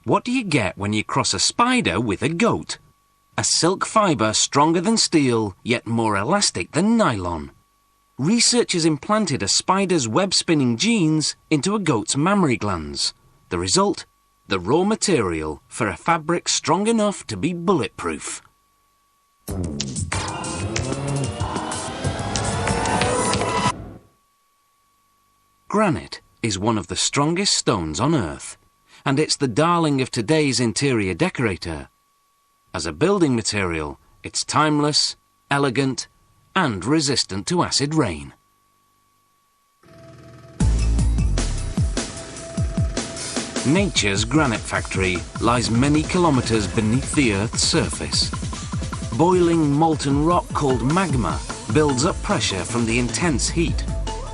What do you get when you cross a spider with a goat? A silk fibre stronger than steel, yet more elastic than nylon. Researchers implanted a spider's web-spinning genes into a goat's mammary glands. The result? The raw material for a fabric strong enough to be bulletproof. Granite is one of the strongest stones on Earth, and it's the darling of today's interior decorator. As a building material, it's timeless, elegant, and resistant to acid rain. Nature's granite factory lies many kilometres beneath the Earth's surface. Boiling molten rock called magma builds up pressure from the intense heat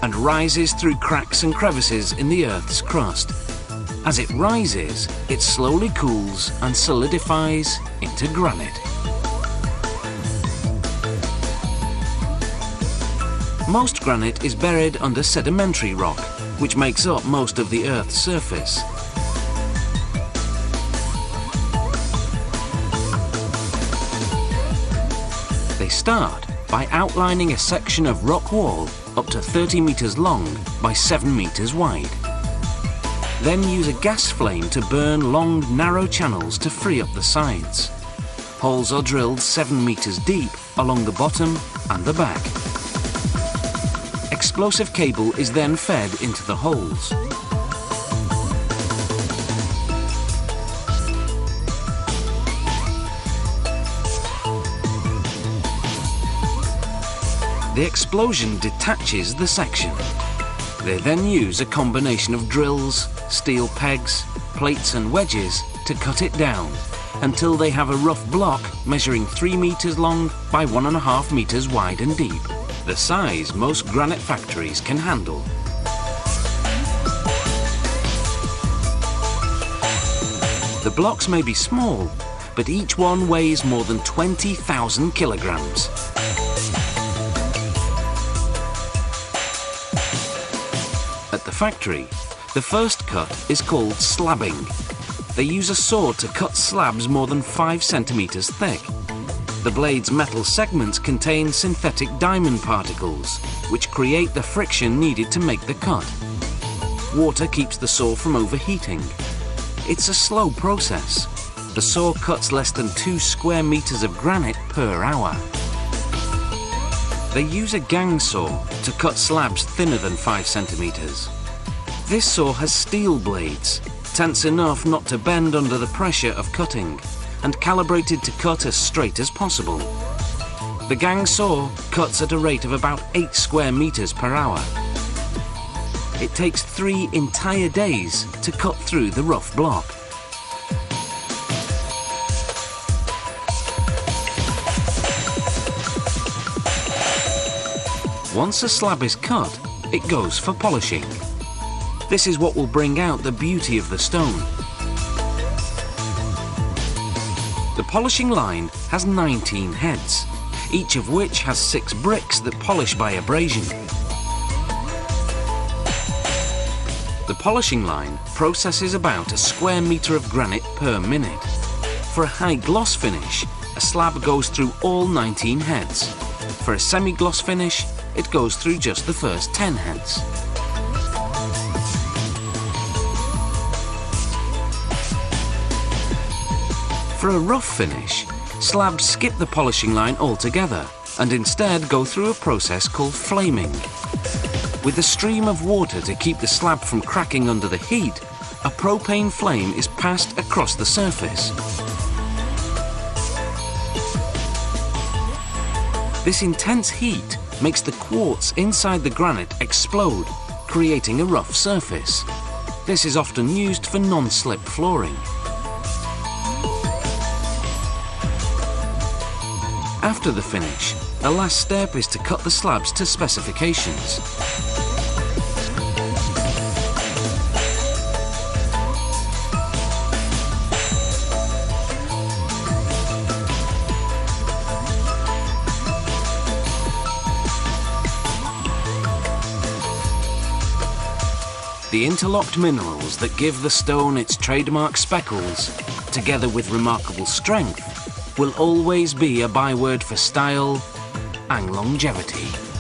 and rises through cracks and crevices in the Earth's crust. As it rises, it slowly cools and solidifies into granite. Most granite is buried under sedimentary rock, which makes up most of the Earth's surface. They start by outlining a section of rock wall up to 30 metres long by 7 metres wide. Then use a gas flame to burn long, narrow channels to free up the sides. Holes are drilled 7 metres deep along the bottom and the back. Explosive cable is then fed into the holes. The explosion detaches the section. They then use a combination of drills, steel pegs, plates and wedges to cut it down until they have a rough block measuring 3 metres long by 1.5 metres wide and deep, the size most granite factories can handle. The blocks may be small, but each one weighs more than 20,000 kilograms. At the factory, the first cut is called slabbing. They use a saw to cut slabs more than 5 centimetres thick. The blade's metal segments contain synthetic diamond particles, which create the friction needed to make the cut. Water keeps the saw from overheating. It's a slow process. The saw cuts less than 2 square metres of granite per hour. They use a gang saw to cut slabs thinner than 5 centimetres. This saw has steel blades, tense enough not to bend under the pressure of cutting, and calibrated to cut as straight as possible. The gang saw cuts at a rate of about 8 square metres per hour. It takes 3 entire days to cut through the rough block. Once a slab is cut, it goes for polishing. This is what will bring out the beauty of the stone. The polishing line has 19 heads, each of which has 6 bricks that polish by abrasion. The polishing line processes about a square metre of granite per minute. For a high gloss finish, a slab goes through all 19 heads. For a semi-gloss finish, it goes through just the first 10 heads. For a rough finish, slabs skip the polishing line altogether and instead go through a process called flaming. With a stream of water to keep the slab from cracking under the heat, a propane flame is passed across the surface. This intense heat makes the quartz inside the granite explode, creating a rough surface. This is often used for non-slip flooring. After the finish, a last step is to cut the slabs to specifications. The interlocked minerals that give the stone its trademark speckles, together with remarkable strength, will always be a byword for style and longevity.